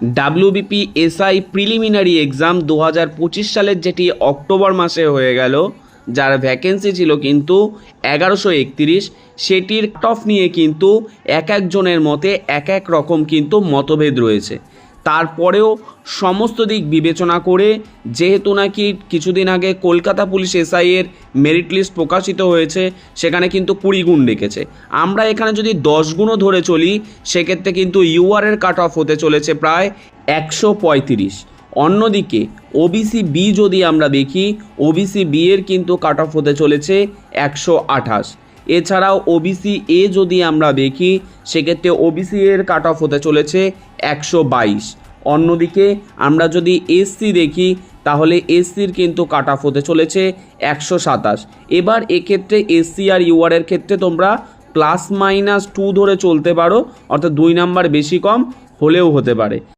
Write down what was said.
WBP SI preliminary exam 2025 সালের যেটি October মাসে হয়ে গেল, যার ভ্যাকেন্সি ছিল কিন্তু 1131, সেটির কাট অফ নিয়ে কিন্তু এক একজনের মতে এক এক রকম কিন্তু মতভেদ রয়েছে। তারপরেও সমস্ত দিক বিবেচনা করে, যেহেতু নাকি কিছুদিন আগে কলকাতা পুলিশ এসআইয়ের মেরিট লিস্ট প্রকাশিত হয়েছে, সেখানে কিন্তু 20 গুণ রেখেছে। আমরা এখানে যদি 10 গুণও ধরে চলি, সেক্ষেত্রে কিন্তু ইউআরের কাট অফ হতে চলেছে প্রায় 135। অন্যদিকে ওবিসি বি যদি আমরা দেখি, ওবিসি বি এর কিন্তু কাট অফ হতে চলেছে 128। এছাড়াও ওবিসি এ যদি আমরা দেখি, সেক্ষেত্রে ওবিসি এর কাট অফ হতে চলেছে 122। অন্যদিকে আমরা যদি এসসি দেখি, তাহলে এসসির কিন্তু কাট অফ হতে চলেছে 127। এবার এক্ষেত্রে এসসি আর ইউআরের ক্ষেত্রে তোমরা +-2 ধরে চলতে পারো, অর্থাৎ 2 নাম্বার বেশি কম হলেও হতে পারে।